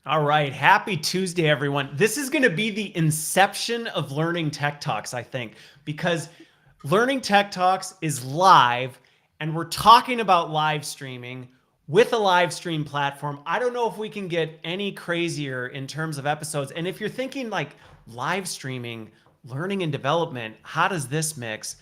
All right. Happy Tuesday, everyone. This is going to be the inception of Learning Tech Talks, I think, because Learning Tech Talks is live and we're talking about live streaming with a live stream platform. I don't know if we can get any crazier in terms of episodes. And if you're thinking like live streaming, learning and development, how does this mix?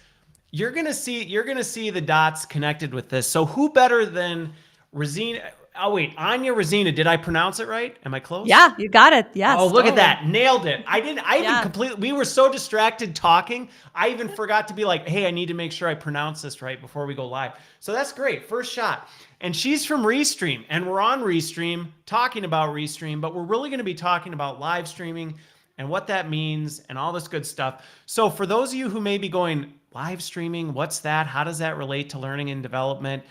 You're going to see the dots connected with this. So who better than Rosina? Oh wait, Anya Rosina. Did I pronounce it right? Am I close? Yeah, you got it. Oh, Yes, look at totally. that. Nailed it. I even Yeah. completely, we were so distracted talking. I even forgot to be like, hey, I need to make sure I pronounce this right before we go live. So that's great. First shot. And she's from Restream, and we're on Restream talking about Restream, but we're really going to be talking about live streaming and what that means and all this good stuff. So for those of you who may be going, live streaming, what's that? How does that relate to learning and development?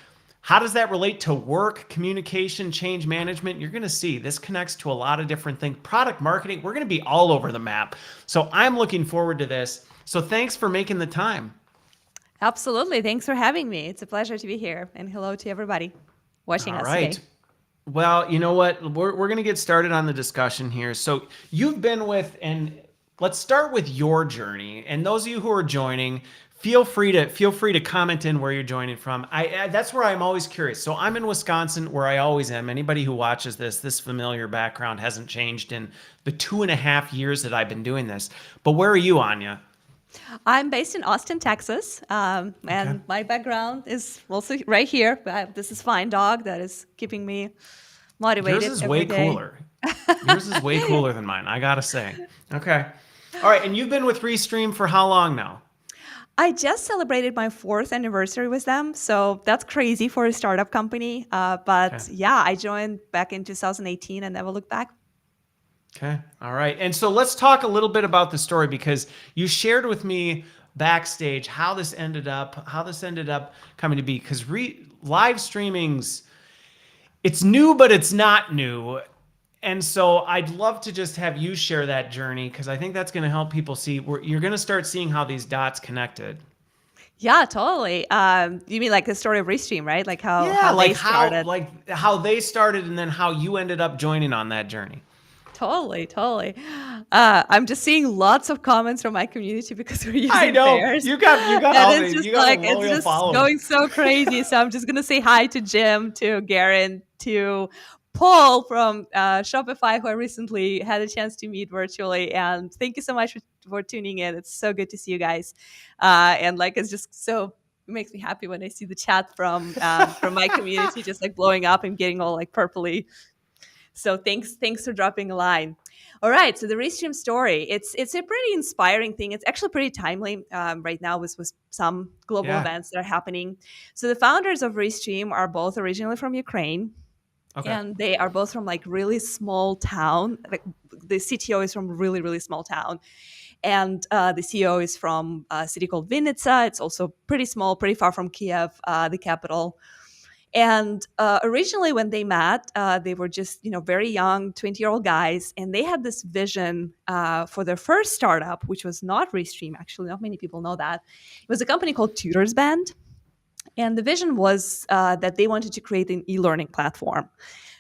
How does that relate to work, communication, change management? You're going to see this connects to a lot of different things. Product marketing, we're going to be all over the map. So I'm looking forward to this. So thanks for making the time. Absolutely. Thanks for having me. It's a pleasure to be here. And hello to everybody watching All us right. today. Well, you know what? We're going to get started on the discussion here. So you've been with, and let's start with your journey. And those of you who are joining, feel free to comment in where you're joining from. That's where I'm always curious. So I'm in Wisconsin, where I always am. Anybody who watches this familiar background hasn't changed in the 2.5 years that I've been doing this. But where are you, Anya? I'm based in Austin, Texas, and my background is also right here. This is Fine Dog that is keeping me motivated Yours is every way day. cooler. Yours is way cooler than mine, I gotta say. Okay. All right, and you've been with Restream for how long now? I just celebrated my 4th anniversary with them, so that's crazy for a startup company. Okay. But yeah, I joined back in 2018 and never looked back. Okay. All right. And so let's talk a little bit about the story, because you shared with me backstage how this ended up coming to be, because live streaming's, it's new, but it's not new. And so I'd love to just have you share that journey, because I think that's going to help people see where you're going to start seeing how these dots connected. Yeah, totally. You mean like the story of Restream, right? Like how Yeah, how they started. like how they started and then how you ended up joining on that journey. Totally, totally. I'm just seeing lots of comments from my community because we're I using know pairs, all and the it's just you got a like it's loyal just following. going so crazy. So I'm just gonna say hi to Jim, to Garen, to Paul from Shopify, who I recently had a chance to meet virtually. And thank you so much for tuning in. It's so good to see you guys. And like it's just so it makes me happy when I see the chat from my community just like blowing up and getting all like purpley. So thanks for dropping a line. All right, so the Restream story, it's a pretty inspiring thing. It's actually pretty timely right now with some global Yeah. events that are happening. So the founders of Restream are both originally from Ukraine, Okay. and they are both from like really small town. Like the CTO is from really really small town, and the CEO is from a city called Vinnytsia. It's also pretty small, pretty far from Kiev, the capital. And originally, when they met, they were just very young, 20-year-old guys, and they had this vision for their first startup, which was not Restream. Actually, not many people know that. It was a company called Tutors Band, and the vision was that they wanted to create an e-learning platform.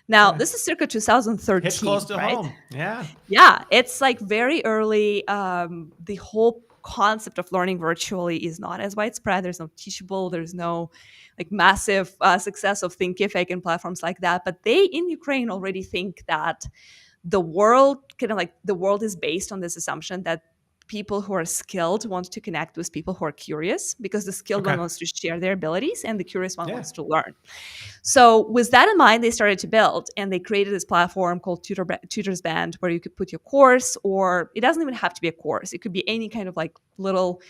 Now, Okay. this is circa Hits close 2013, to right? home. Yeah. Yeah, it's like very early. The whole concept of learning virtually is not as widespread. There's no Teachable. There's no like massive success of Thinkific and platforms like that. But they in Ukraine already think that the world is based on this assumption that people who are skilled want to connect with people who are curious, because the skilled one Okay. wants to share their abilities and the curious one Yeah. wants to learn. So with that in mind, they started to build, and they created this platform called Tutors Band, where you could put your course, or it doesn't even have to be a course. It could be any kind of like little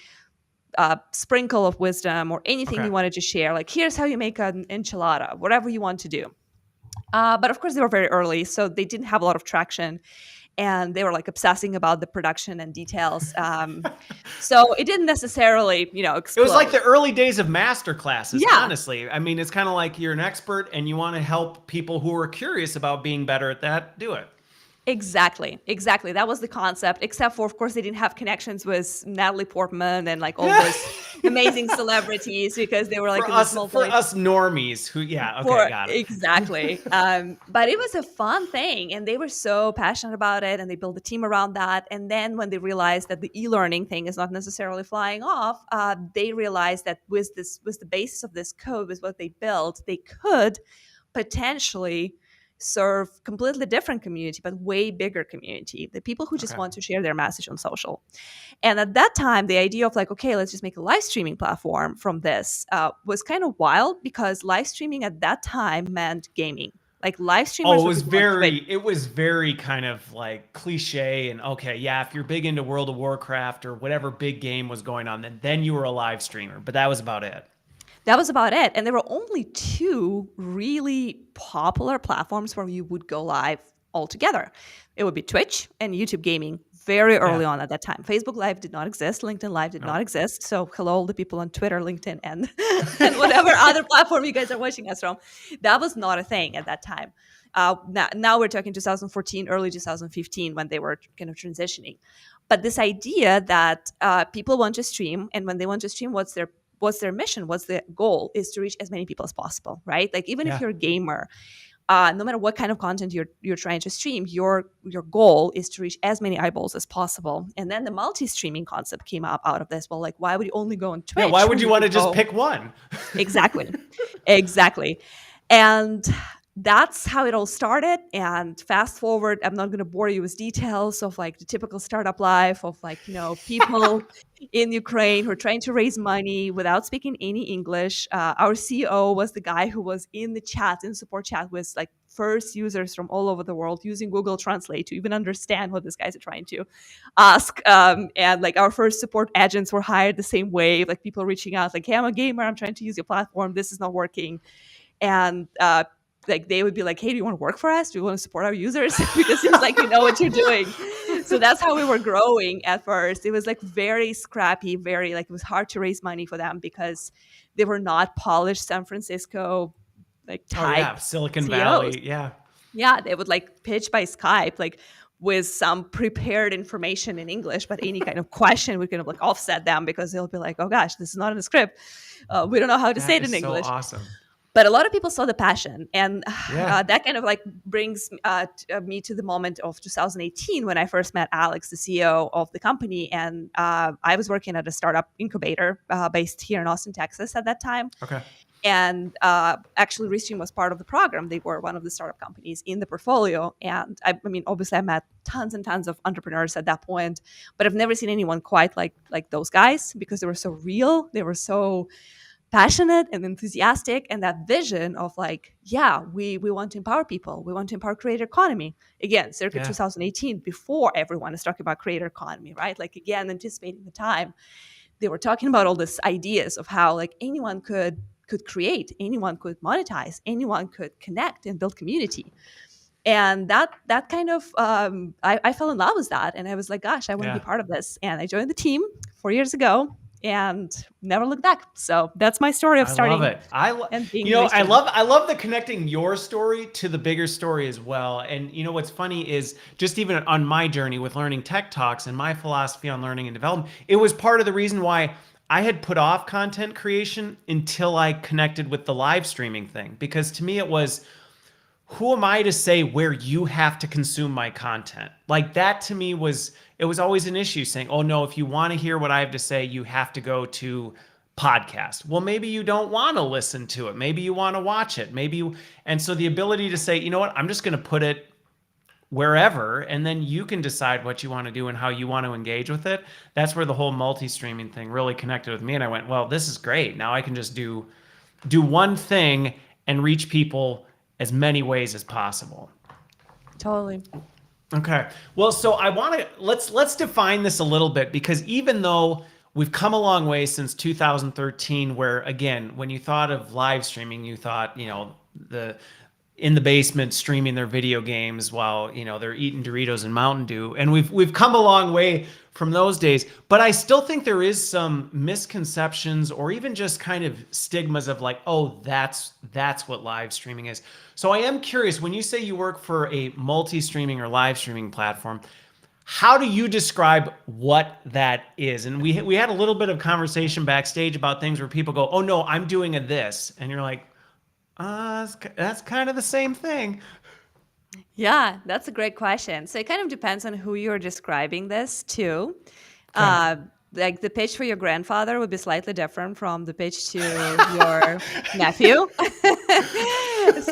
sprinkle of wisdom or anything Okay. you wanted to share. Like, here's how you make an enchilada, whatever you want to do. But of course, they were very early, so they didn't have a lot of traction. And they were like obsessing about the production and details. So it didn't necessarily, It was like explode. the early days of master classes, Yeah, honestly. I mean, it's kind of like you're an expert and you want to help people who are curious about being better at that do it. Exactly. That was the concept. Except for, of course, they didn't have connections with Natalie Portman and like all those amazing celebrities because they were like in the small For village. us normies who, yeah, okay, For got it. exactly. But it was a fun thing, and they were so passionate about it, and they built a team around that. And then when they realized that the e-learning thing is not necessarily flying off, they realized that with the basis of this code, with what they built, they could potentially serve completely different community, but way bigger community, the people who just Okay. want to share their message on social. And at that time, the idea of like, okay, let's just make a live streaming platform from this was kind of wild, because live streaming at that time meant gaming. Like live Oh, streamers would be on Twitch. it was very kind of like cliche and okay, yeah, if you're big into World of Warcraft or whatever big game was going on, then you were a live streamer, but that was about it. That was about it. And there were only two really popular platforms where you would go live altogether. It would be Twitch and YouTube gaming very early Yeah. on at that time. Facebook Live did not exist. LinkedIn Live did not No. exist. So hello, all the people on Twitter, LinkedIn, and, and whatever other platform you guys are watching us from. That was not a thing at that time. Now we're talking 2014, early 2015, when they were kind of transitioning. But this idea that people want to stream, and when they want to stream, what's their mission, what's the goal, is to reach as many people as possible, right? Like even if Yeah. you're a gamer, no matter what kind of content you're trying to stream, your goal is to reach as many eyeballs as possible. And then the multi-streaming concept came up out of this. Well, like, why would you only go on Yeah, Twitch why would when you you want to could just go? pick one? Exactly. Exactly. And that's how it all started. And fast forward, I'm not going to bore you with details of like the typical startup life of like, people in Ukraine who are trying to raise money without speaking any English. Our CEO was the guy who was in the chat, in support chat, with like first users from all over the world using Google Translate to even understand what these guys are trying to ask. And like our first support agents were hired the same way, like people reaching out like, hey, I'm a gamer, I'm trying to use your platform, this is not working. And like they would be like, hey, do you want to work for us? Do you want to support our users? Because it's like, you know what you're doing. So that's how we were growing at first. It was like very scrappy, very like, it was hard to raise money for them because they were not polished San Francisco like Oh yeah, type Silicon CEOs. Valley. Yeah. Yeah, they would like pitch by Skype, like with some prepared information in English, but any kind of question would kind of like offset them because they'll be like, oh gosh, this is not in the script. We don't know how to say That it in is so English. awesome. But a lot of people saw the passion, and Yeah. that kind of like brings me to the moment of 2018 when I first met Alex, the CEO of the company, and I was working at a startup incubator based here in Austin, Texas at that time. Okay. And actually, Restream was part of the program. They were one of the startup companies in the portfolio. And I mean, obviously, I met tons and tons of entrepreneurs at that point, but I've never seen anyone quite like those guys, because they were so real. They were so passionate and enthusiastic, and that vision of like, yeah, we want to empower people, we want to empower creator economy, again circa Yeah. 2018, before everyone is talking about creator economy, right? Like again, anticipating the time they were talking about all these ideas of how like anyone could create, anyone could monetize, anyone could connect and build community. And that kind of I fell in love with that, and I was like, gosh, I want to be Yeah. part of this. And I joined the team 4 years ago and never looked back. So that's my story of I love starting it. and being You know, Restream. I love the connecting your story to the bigger story as well. And you know what's funny is just even on my journey with learning tech talks and my philosophy on learning and development, it was part of the reason why I had put off content creation until I connected with the live streaming thing, because to me it was, who am I to say where you have to consume my content? Like that to me was, it was always an issue saying, oh no, if you want to hear what I have to say, you have to go to podcast. Well, maybe you don't want to listen to it. Maybe you want to watch it. And so the ability to say, you know what, I'm just going to put it wherever, and then you can decide what you want to do and how you want to engage with it. That's where the whole multi-streaming thing really connected with me. And I went, well, this is great. Now I can just do one thing and reach people as many ways as possible. Totally. Okay. Well, so I want to let's define this a little bit, because even though we've come a long way since 2013, where again, when you thought of live streaming, you thought, you know, in the basement streaming their video games while, you know, they're eating Doritos and Mountain Dew. And we've come a long way from those days, but I still think there is some misconceptions or even just kind of stigmas of like, oh, that's what live streaming is. So I am curious, when you say you work for a multi-streaming or live streaming platform, how do you describe what that is? And we had a little bit of conversation backstage about things where people go, oh no, I'm doing a this. And you're like, that's kind of the same thing. Yeah, that's a great question. So it kind of depends on who you're describing this to. Okay. Like the pitch for your grandfather would be slightly different from the pitch to your nephew.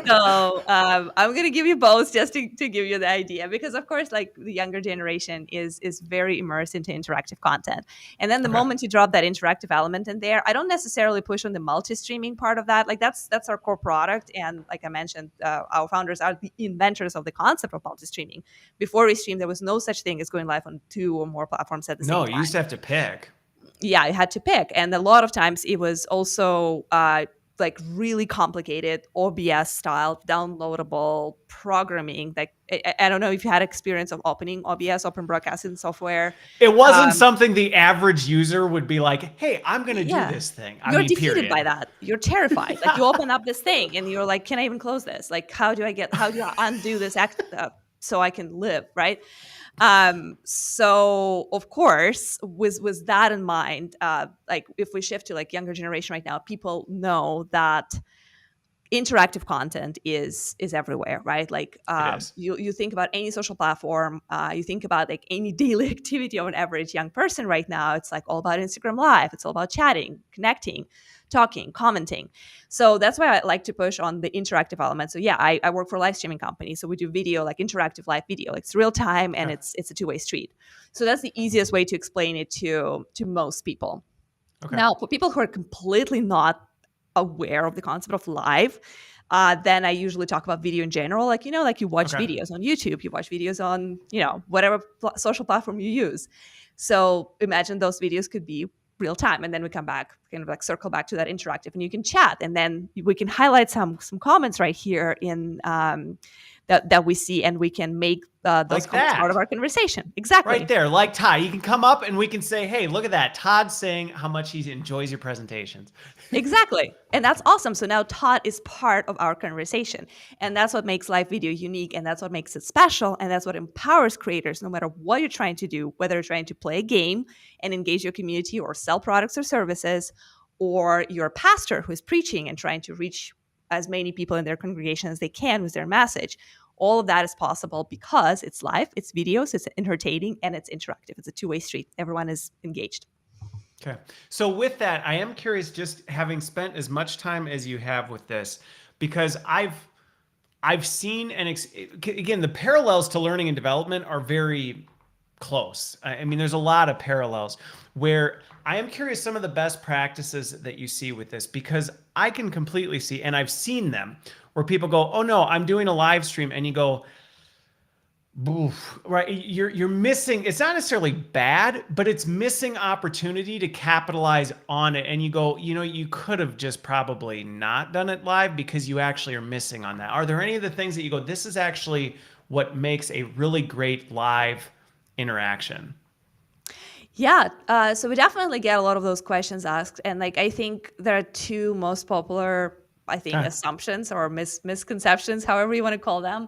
So I'm going to give you both just to give you the idea, because of course, like the younger generation is very immersed into interactive content. And then the Okay. moment you drop that interactive element in there, I don't necessarily push on the multi-streaming part of that. Like that's our core product. And like I mentioned, our founders are the inventors of the concept of multi-streaming. Before Restream, there was no such thing as going live on 2 or more platforms at the same No, time. you used to have to pick. Yeah, I had to pick. And a lot of times it was also like really complicated OBS style, downloadable programming. Like I don't know if you had experience of opening OBS, open broadcasting software. It wasn't something the average user would be like, hey, I'm going to do this thing. You're defeated period. by that. You're terrified. Like you open up this thing and you're like, can I even close this? Like, how do I undo this so I can live, right? So of course, with that in mind, like if we shift to like younger generation right now, people know that interactive content is everywhere, right? Like you think about any social platform, you think about like any daily activity of an average young person right now, it's like all about Instagram Live. It's all about chatting, connecting, talking, commenting. So that's why I like to push on the interactive element. So yeah, I work for a live streaming company. So we do video, like interactive live video. Like it's real time and it's a two-way street. So that's the easiest way to explain it to most people. Okay. Now, for people who are completely not aware of the concept of live, then I usually talk about video in general. Like, like you watch videos on YouTube, you watch videos on, whatever social platform you use. So imagine those videos could be real time. And then we come back, kind of like circle back to that interactive, and you can chat. And then we can highlight some comments right here in that we see, and we can make those like comments part of our conversation. Exactly. Right there, like Todd. You can come up and we can say, hey, look at that. Todd's saying how much he enjoys your presentations. Exactly. And that's awesome. So now Todd is part of our conversation. And that's what makes live video unique. And that's what makes it special. And that's what empowers creators, no matter what you're trying to do, whether you're trying to play a game and engage your community or sell products or services, or you're a pastor who is preaching and trying to reach as many people in their congregation as they can with their message. All of that is possible because it's live, it's videos, it's entertaining, and it's interactive. It's a two-way street. Everyone is engaged. Okay. So with that, I am curious, just having spent as much time as you have with this, because I've seen, and again, the parallels to learning and development are very close. I mean, there's a lot of parallels where I am curious some of the best practices that you see with this, because I can completely see, and I've seen them, where people go, oh no, I'm doing a live stream, and you go, boof, right? You're missing, it's not necessarily bad, but it's missing opportunity to capitalize on it. And you go, you could have just probably not done it live because you actually are missing on that. Are there any of the things that you go, this is actually what makes a really great live interaction? Yeah, so we definitely get a lot of those questions asked. And like, I think there are two most popular, assumptions or misconceptions, however you want to call them.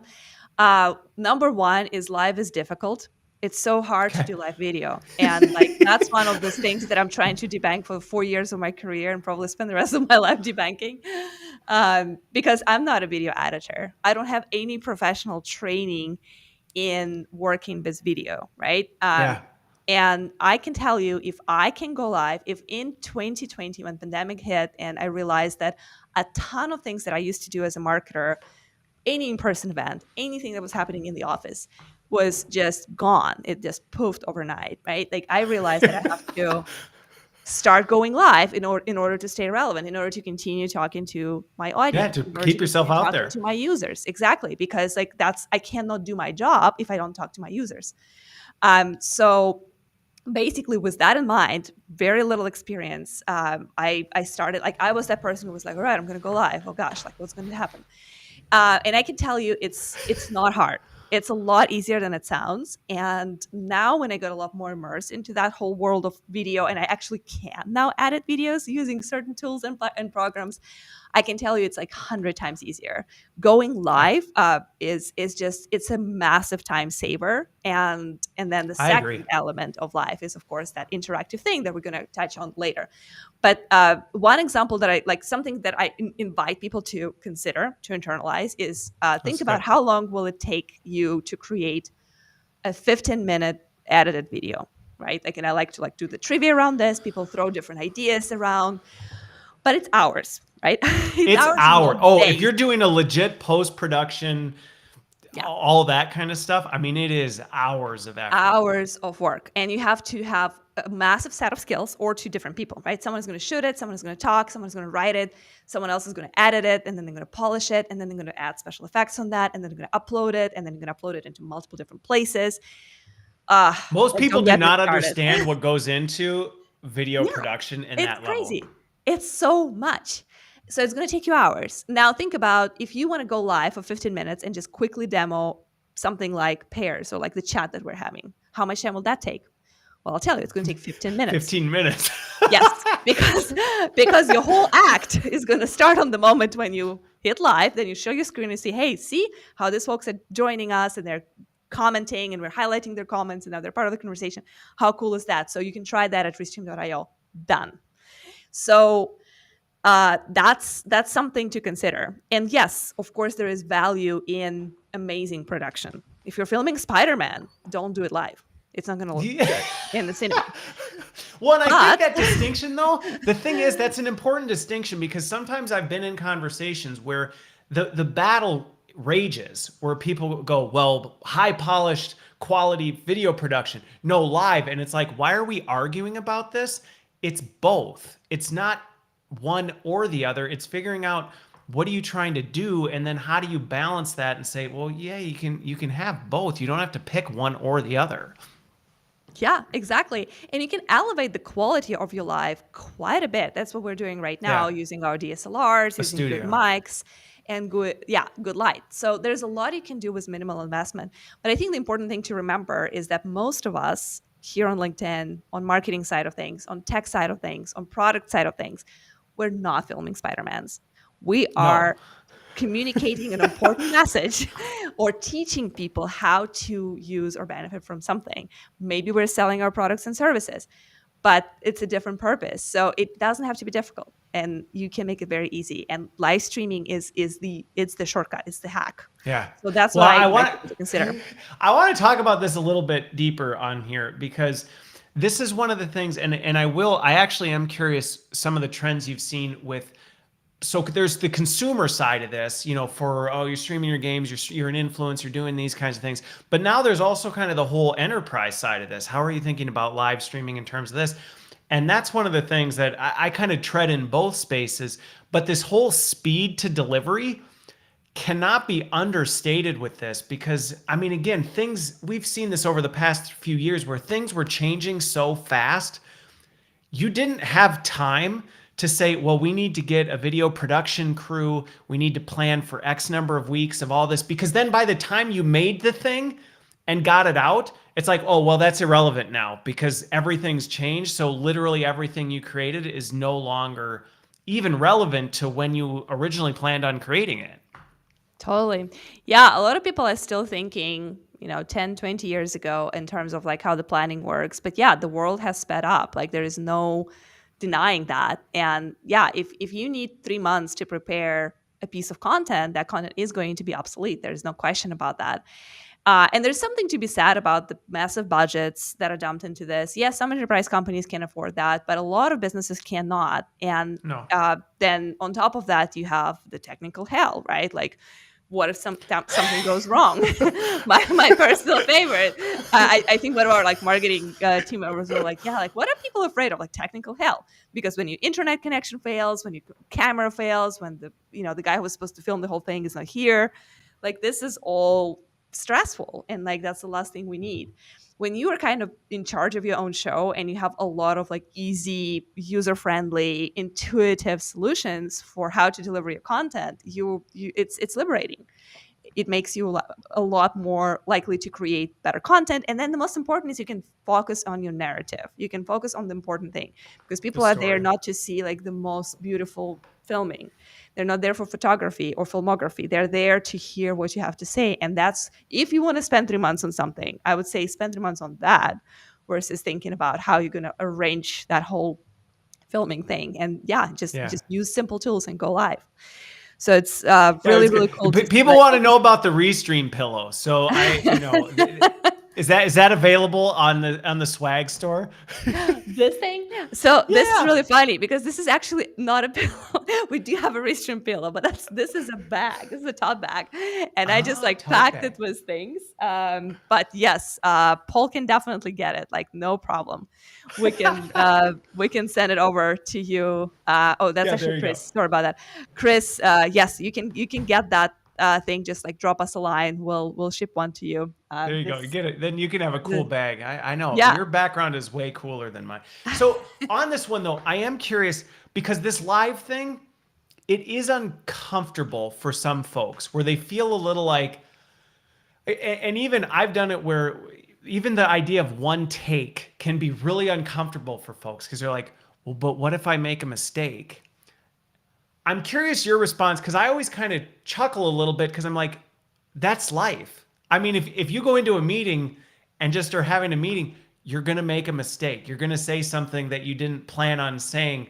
Number one is live is difficult. It's so hard to do live video. And like, that's one of those things that I'm trying to debunk for 4 years of my career and probably spend the rest of my life debunking. Because I'm not a video editor. I don't have any professional training in working with video, right? And I can tell you, if I can go live, if in 2020 when pandemic hit and I realized that a ton of things that I used to do as a marketer, any in-person event, anything that was happening in the office was just gone. It just poofed overnight, right? Like I realized that I have to start going live in order to stay relevant, in order to continue talking to my audience. Yeah, to keep yourself out there. To my users, exactly. Because like I cannot do my job if I don't talk to my users. So basically, with that in mind, very little experience, I started, like I was that person who was like, all right, I'm going to go live. Oh gosh, like what's going to happen? And I can tell you, it's not hard. It's a lot easier than it sounds. And now, when I got a lot more immersed into that whole world of video, and I actually can now edit videos using certain tools and programs, I can tell you it's like 100 times easier. Going Yeah, live is just, it's a massive time saver. And then the I agree. second element of live is, of course, that interactive thing that we're going to touch on later. But one example that I like, something that I invite people to consider, to internalize, is think That's about good. how long will it take you to create a 15-minute edited video, right? Like, and I like to like do the trivia around this. People throw different ideas around, but it's hours, right? It's It's hours, hour. not Oh, if days. you're doing a legit post production, Yeah, all that kind of stuff, I mean, it is hours of effort. hours of work, and you have to have a massive set of skills, or two different people, right? Someone is going to shoot it, someone is going to talk, someone is going to write it, someone else is going to edit it, and then they're going to polish it, and then they're going to add special effects on that, and then they're going to upload it, and then you're going to upload it into multiple different places. Most And people don't do get me not started. understand what goes into video Yeah, production in it's that level. crazy. It's so much. So it's going to take you hours. Now think about, if you want to go live for 15 minutes and just quickly demo something like pairs, or like the chat that we're having. How much time will that take? Well, I'll tell you, it's going to take 15 minutes. 15 minutes. Yes, because your whole act is going to start on the moment when you hit live. Then you show your screen and say, "Hey, see how these folks are joining us, and they're commenting, and we're highlighting their comments, and now they're part of the conversation. How cool is that?" So you can try that at Restream.io. Done. So that's something to consider. And yes, of course, there is value in amazing production. If you're filming Spider-Man, don't do it live. It's not going to look Yeah. good in the cinema. Well, and I think But that distinction, though, the thing is, that's an important distinction, because sometimes I've been in conversations where the battle rages, where people go, well, high polished quality video production, no live. And it's like, why are we arguing about this? It's both. It's not one or the other. It's figuring out, what are you trying to do, and then how do you balance that and say, well, yeah, you can have both. You don't have to pick one or the other. yeah, exactly. And you can elevate the quality of your live quite a bit. That's what we're doing right now, Yeah, using our DSLRs, a using good studio. mics, and good light. So there's a lot you can do with minimal investment. But I think the important thing to remember is that most of us here on LinkedIn, on marketing side of things, on tech side of things, on product side of things, we're not filming Spider-Mans. We No. are communicating an important message, or teaching people how to use or benefit from something. Maybe we're selling our products and services, but it's a different purpose. So it doesn't have to be difficult, and you can make it very easy. And live streaming is the shortcut, it's the hack. Yeah. So that's Well, what I I invite want people to consider. I want to talk about this a little bit deeper on here, because this is one of the things, and I actually am curious some of the trends you've seen with. So there's the consumer side of this, for, oh, you're streaming your games, you're an influencer, you're doing these kinds of things. But now there's also kind of the whole enterprise side of this. How are you thinking about live streaming in terms of this? And that's one of the things that I kind of tread in both spaces. But this whole speed to delivery cannot be understated with this, because I mean, again, we've seen this over the past few years, where things were changing so fast. You didn't have time to say, well, we need to get a video production crew, we need to plan for X number of weeks of all this, because then by the time you made the thing and got it out, it's like, oh, well, that's irrelevant now, because everything's changed. So literally everything you created is no longer even relevant to when you originally planned on creating it. Totally. Yeah, a lot of people are still thinking, 10, 20 years ago, in terms of like how the planning works. But yeah, the world has sped up. Like, there is no denying that. And yeah, if you need 3 months to prepare a piece of content, that content is going to be obsolete. There's no question about that. And there's something to be said about the massive budgets that are dumped into this. Yes, some enterprise companies can afford that, but a lot of businesses cannot. And No. then on top of that, you have the technical hell, right? Like, what if something goes wrong? my personal favorite. I think one of our like marketing team members were like, yeah, like, what are people afraid of? Like, technical hell. Because when your internet connection fails, when your camera fails, when the guy who was supposed to film the whole thing is not here, like, this is all stressful, and like, that's the last thing we need. when you are kind of in charge of your own show and you have a lot of like easy, user-friendly, intuitive solutions for how to deliver your content, it's liberating. It makes you a lot more likely to create better content. And then the most important is you can focus on your narrative. You can focus on the important thing, because The people are there story. not to see like the most beautiful filming. They're not there for photography or filmography. They're there to hear what you have to say. And that's, if you want to spend 3 months on something, I would say spend 3 months on that versus thinking about how you're going to arrange that whole filming thing. And yeah, Yeah. just use simple tools and go live. So it's Yeah, really, it's really good. cool to see People want to know about the Restream pillow. So is that available on the swag store? this thing. So this is Yeah. really funny because this is actually not a pillow. We do have a Restream pillow, but this is a bag. This is a tote bag, and I just Oh, like tote packed it bag. with things. But yes, Paul can definitely get it. Like no problem. We can send it over to you. Oh, that's Yeah, actually there you go. Chris. Sorry about that, Chris. Yes, you can get that thing. Just like drop us a line. We'll ship one to you. There you go. You get it. Then you can have a cool The, bag. I know yeah. your background is way cooler than mine. So on this one though, I am curious because this live thing, it is uncomfortable for some folks where they feel a little like, and even I've done it where even the idea of one take can be really uncomfortable for folks because they're like, well, but what if I make a mistake? I'm curious your response because I always kind of chuckle a little bit because I'm like, that's life. I mean, if you go into a meeting and just are having a meeting, you're going to make a mistake. You're going to say something that you didn't plan on saying.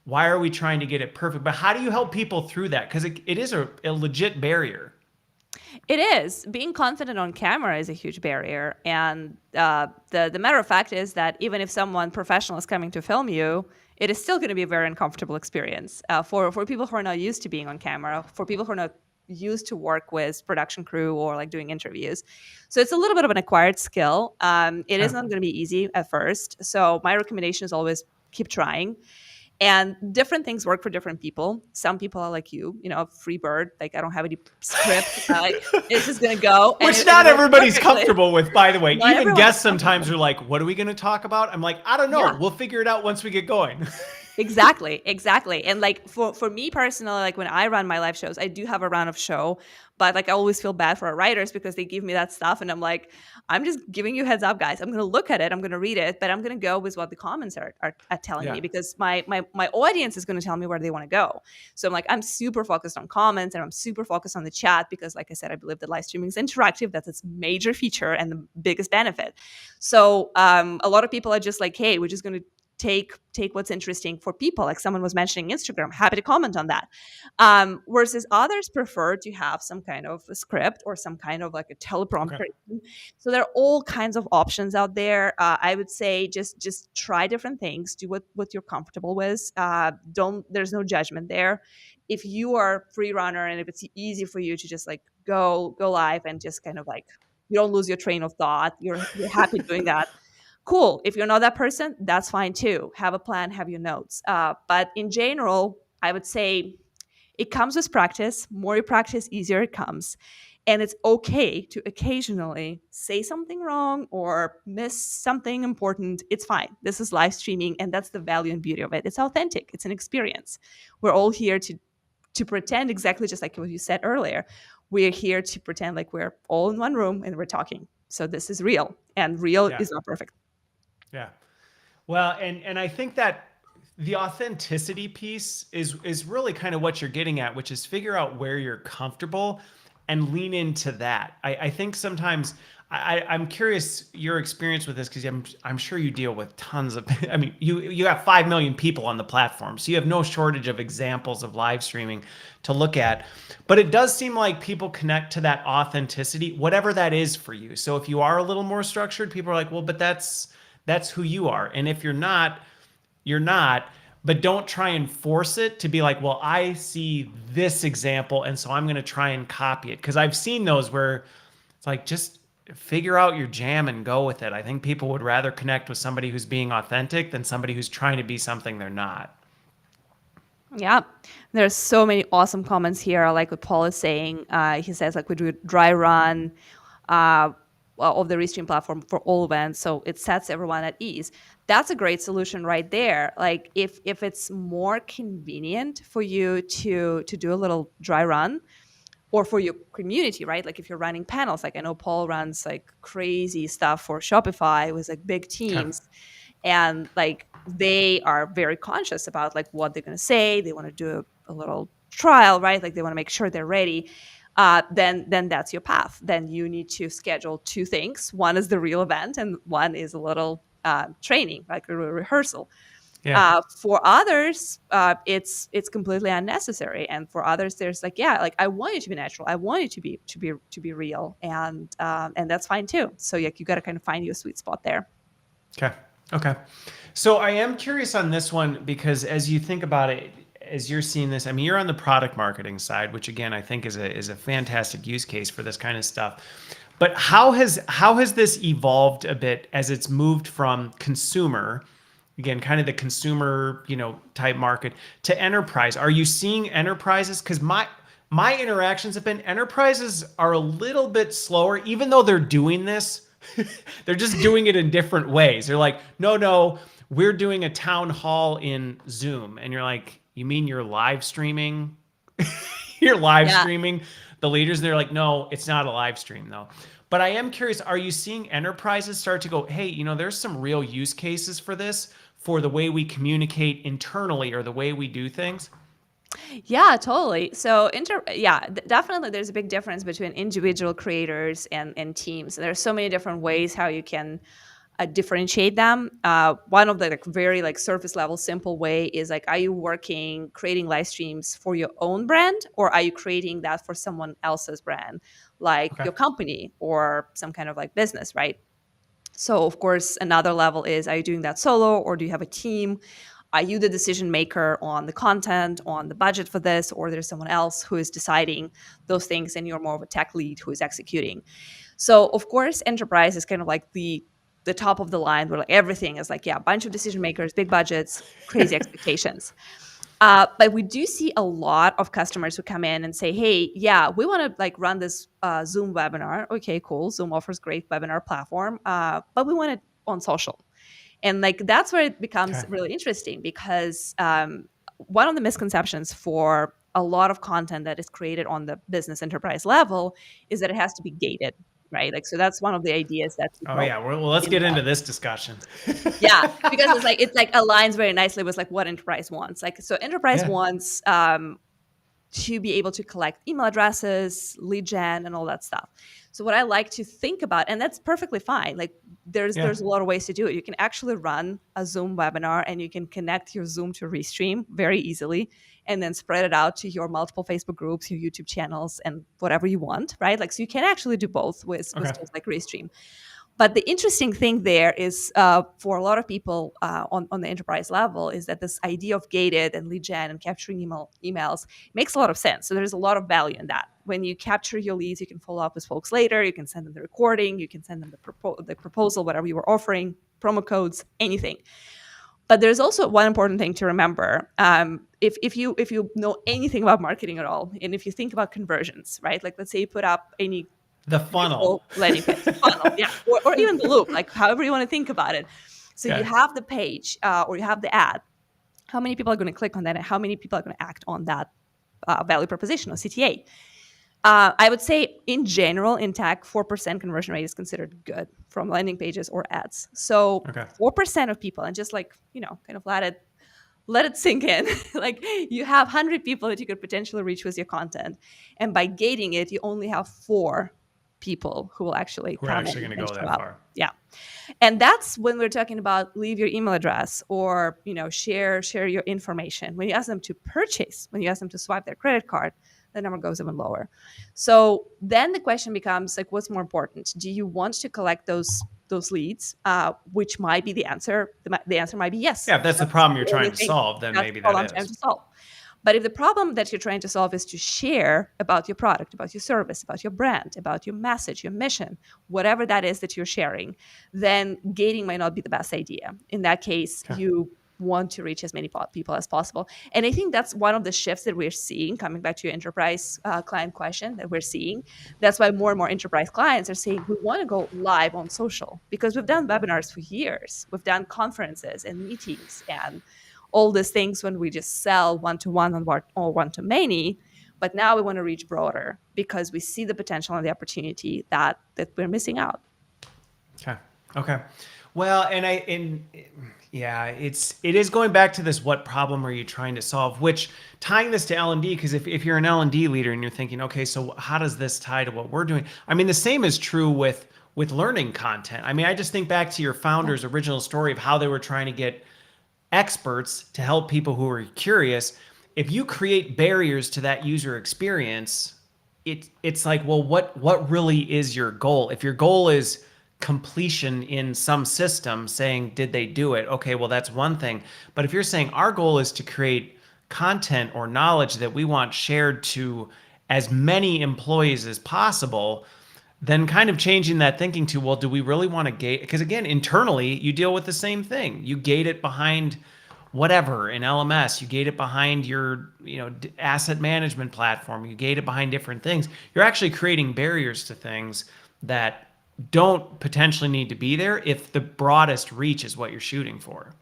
Why are we trying to get it perfect? But how do you help people through that? Because it is a legit barrier. It is. Being confident on camera is a huge barrier. And the matter of fact is that even if someone professional is coming to film you, it is still going to be a very uncomfortable experience for people who are not used to being on camera, for people who are not used to work with production crew or like doing interviews. So it's a little bit of an acquired skill. It is Yeah. not going to be easy at first. So my recommendation is always keep trying. And different things work for different people. Some people are like you know, free bird. Like I don't have any script. It's just gonna go, and Which it not works everybody's perfectly. comfortable with, by the way. Not Even everyone is guests sometimes comfortable. are like, what are we going to talk about? I'm like, I don't know. Yeah. We'll figure it out once we get going. Exactly. And like for me personally, like when I run my live shows, I do have a run of show, but like I always feel bad for our writers because they give me that stuff and I'm like, I'm just giving you heads up, guys. I'm gonna look at it, I'm gonna read it, but I'm gonna go with what the comments are telling Yeah. me because my audience is gonna tell me where they want to go. So I'm like, I'm super focused on comments and I'm super focused on the chat because like I said, I believe that live streaming is interactive. That's its major feature and the biggest benefit. So a lot of people are just like, hey, we're just gonna take what's interesting for people, like someone was mentioning Instagram, happy to comment on that, versus others prefer to have some kind of a script or some kind of like a Okay. teleprompter. So there are all kinds of options out there. I would say just try different things, do what you're comfortable with. Don't There's no judgment there. If you are a free runner and if it's easy for you to just like go live and just kind of like you don't lose your train of thought, you're happy doing that. Cool. If you're not that person, that's fine too. Have a plan, have your notes. But in general, I would say it comes with practice. More you practice, easier it comes. And it's okay to occasionally say something wrong or miss something important. It's fine. This is live streaming, and that's the value and beauty of it. It's authentic. It's an experience. We're all here to pretend exactly just like what you said earlier. We're here to pretend like we're all in one room and we're talking. So this is real, and real Yeah. is not perfect. Yeah. Well, and I think that the authenticity piece is really kind of what you're getting at, which is figure out where you're comfortable and lean into that. I think sometimes I'm curious your experience with this because I'm sure you deal with tons of. I mean, you have 5 million people on the platform, so you have no shortage of examples of live streaming to look at. But it does seem like people connect to that authenticity, whatever that is for you. So if you are a little more structured, people are like, well, but that's who you are. And if you're not, you're not. But don't try and force it to be like, well, I see this example, and so I'm going to try and copy it. Because I've seen those where it's like, just figure out your jam and go with it. I think people would rather connect with somebody who's being authentic than somebody who's trying to be something they're not. Yeah, there's so many awesome comments here. I like what Paul is saying. He says like we do a dry run. of the Restream platform for all events, so it sets everyone at ease. That's a great solution right there. Like if it's more convenient for you to do a little dry run, or for your community, right? Like if you're running panels, like I know Paul runs like crazy stuff for Shopify with like big Okay. teams, and like they are very conscious about like what they're going to say. They want to do a little trial, right? Like they want to make sure they're ready. Then that's your path. Then you need to schedule two things. One is the real event, and one is a little training, like a rehearsal. Yeah. For others, it's completely unnecessary, and for others, there's like, yeah, like I want you to be natural. I want you to be real, and that's fine too. So like you got to kind of find your sweet spot there. Okay. Okay. So I am curious on this one because as you think about it, as you're seeing this, I mean, you're on the product marketing side, which again I think is a fantastic use case for this kind of stuff. But how has this evolved a bit as it's moved from consumer, again, kind of the consumer, type market to enterprise? Are you seeing enterprises? Because my interactions have been enterprises are a little bit slower, even though they're doing this. They're just doing it in different ways. They're like, no, we're doing a town hall in Zoom. And you're like, you mean you're live streaming? You're live Yeah. streaming the leaders. They're like, no, it's not a live stream though. But I am curious, are you seeing enterprises start to go, hey, there's some real use cases for this, for the way we communicate internally or the way we do things? Yeah, totally. So, definitely there's a big difference between individual creators and teams. There's so many different ways how you can differentiate them. One of the like very like surface level simple way is like, are you creating live streams for your own brand, or are you creating that for someone else's brand, like Okay. your company or some kind of like business, right? So of course, another level is, are you doing that solo, or do you have a team? Are you the decision maker on the content, on the budget for this, or there's someone else who is deciding those things and you're more of a tech lead who is executing? So of course, enterprise is kind of like the top of the line, where like everything is like, yeah, a bunch of decision makers, big budgets, crazy expectations. But we do see a lot of customers who come in and say, hey, yeah, we want to like run this Zoom webinar. Okay, cool. Zoom offers great webinar platform, but we want it on social. And like that's where it becomes Okay. really interesting, because one of the misconceptions for a lot of content that is created on the business enterprise level is that it has to be gated, right? Like, so that's one of the ideas that Oh people yeah. Well, let's get into this discussion. yeah, because it's like aligns very nicely with like what enterprise wants. Like, so enterprise Yeah. wants to be able to collect email addresses, lead gen, and all that stuff. So what I like to think about, and that's perfectly fine. Like there's Yeah. a lot of ways to do it. You can actually run a Zoom webinar, and you can connect your Zoom to Restream very easily, and then spread it out to your multiple Facebook groups, your YouTube channels, and whatever you want, right? Like, so you can actually do both with Okay. tools like Restream. But the interesting thing there is, for a lot of people on the enterprise level, is that this idea of gated and lead gen and capturing emails makes a lot of sense. So there's a lot of value in that. When you capture your leads, you can follow up with folks later. You can send them the recording. You can send them the proposal, whatever you were offering, promo codes, anything. But there's also one important thing to remember. If you know anything about marketing at all, and if you think about conversions, right? Like let's say you put up any The funnel. beautiful landing page, the funnel, yeah, or even the loop, like however you want to think about it. So Okay. you have the page or you have the ad. How many people are going to click on that, and how many people are going to act on that value proposition or CTA? I would say in general, in tech, 4% conversion rate is considered good from landing pages or ads. So Okay. 4% of people, and just like, kind of let it sink in. Like you have 100 people that you could potentially reach with your content. And by gating it, you only have 4 people who will actually We're come actually in going to and go show that up. far. Yeah. And that's when we're talking about leave your email address, or, share your information. When you ask them to purchase, when you ask them to swipe their credit card, the number goes even lower. So then the question becomes like, what's more important? Do you want to collect those leads, which might be the answer. The answer might be yes. Yeah, if that's the problem you're The only trying to thing- solve, then that's maybe the problem that I'm trying is. to solve. But if the problem that you're trying to solve is to share about your product, about your service, about your brand, about your message, your mission, whatever that is that you're sharing, then gating might not be the best idea. In that case, Okay. you want to reach as many people as possible. And I think that's one of the shifts that we're seeing, coming back to your enterprise client question that we're seeing. That's why more and more enterprise clients are saying we want to go live on social, because we've done webinars for years. We've done conferences and meetings and all these things when we just sell one-to-one or one-to-many. But now we want to reach broader because we see the potential and the opportunity that we're missing out. Okay. Okay. Well, yeah, it is going back to this, what problem are you trying to solve, which tying this to L&D, because if you're an L&D leader and you're thinking, okay, so how does this tie to what we're doing? I mean, the same is true with learning content. I mean, I just think back to your founder's original story of how they were trying to get experts to help people who are curious. If you create barriers to that user experience, it's like, well, what really is your goal? If your goal is completion in some system, saying, did they do it? Okay, well, that's one thing. But if you're saying our goal is to create content or knowledge that we want shared to as many employees as possible, then kind of changing that thinking to, well, do we really want to gate? Because again, internally, you deal with the same thing. You gate it behind whatever in LMS, you gate it behind your asset management platform, you gate it behind different things. You're actually creating barriers to things that don't potentially need to be there if the broadest reach is what you're shooting for.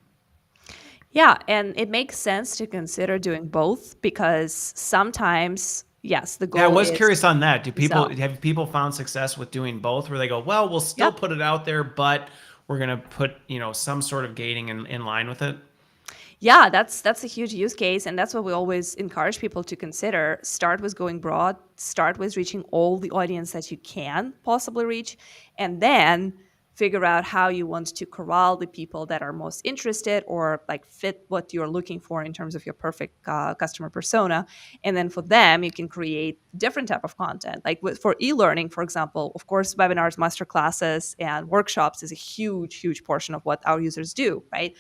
Yeah, and it makes sense to consider doing both, because sometimes, yes, the goal Yeah, I was is curious on that. to sell. Have people found success with doing both, where they go, well, we'll still Yep. put it out there, but we're going to put, some sort of gating in line with it? Yeah, that's a huge use case, and that's what we always encourage people to consider. Start with going broad, start with reaching all the audience that you can possibly reach, and then figure out how you want to corral the people that are most interested or like fit what you're looking for in terms of your perfect customer persona. And then for them, you can create different type of content. Like for e-learning, for example, of course, webinars, master classes, and workshops is a huge portion of what our users do, right?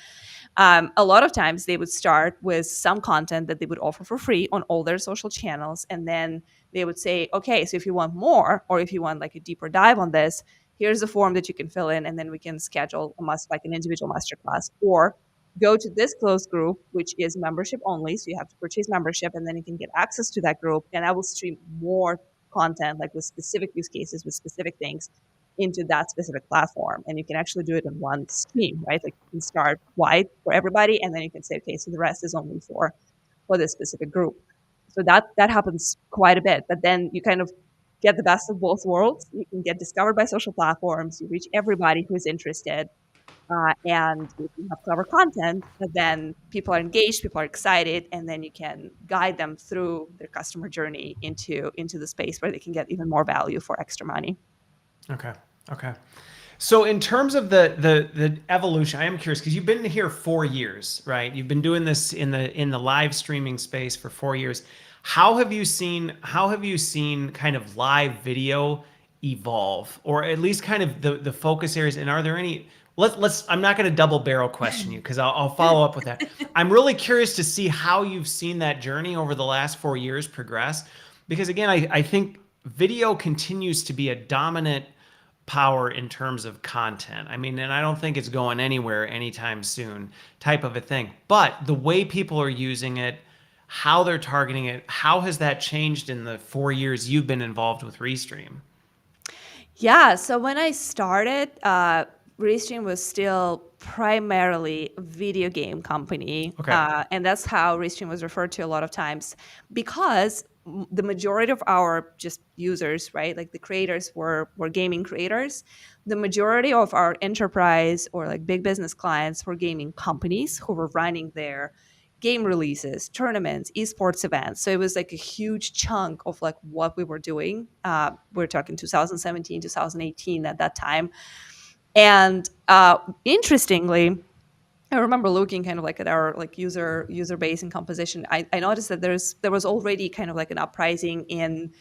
A lot of times they would start with some content that they would offer for free on all their social channels. And then they would say, okay, so if you want more, or if you want like a deeper dive on this, here's a form that you can fill in, and then we can schedule like an individual masterclass. Or go to this closed group, which is membership only. So you have to purchase membership, and then you can get access to that group. And I will stream more content, like with specific use cases, with specific things, into that specific platform. And you can actually do it in one stream, right? Like you can start wide for everybody, and then you can say, okay, so the rest is only for this specific group. So that happens quite a bit. But then you kind of get the best of both worlds. You can get discovered by social platforms. You reach everybody who is interested, and you can have clever content. But then people are engaged, people are excited, and then you can guide them through their customer journey into the space where they can get even more value for extra money. Okay. Okay. So in terms of the evolution, I am curious, because you've been here 4 years, right? You've been doing this in the live streaming space for 4 years. How have you seen kind of live video evolve, or at least kind of the focus areas? And are there any? I'm not going to double barrel question you, because I'll follow up with that. I'm really curious to see how you've seen that journey over the last 4 years progress, because again, I think video continues to be a dominant power in terms of content. I mean, and I don't think it's going anywhere anytime soon, type of a thing. But the way people are using it, how they're targeting it, how has that changed in the 4 years you've been involved with Restream? Yeah, so when I started, Restream was still primarily a video game company. Okay. And that's how Restream was referred to a lot of times, because the majority of our just users, right, like the creators were gaming creators. The majority of our enterprise or like big business clients were gaming companies who were running their game releases, tournaments, esports events. So it was like a huge chunk of like what we were doing. We're talking 2017, 2018 at that time. And interestingly, I remember looking kind of like at our like user base and composition. I noticed that there was already kind of like an uprising in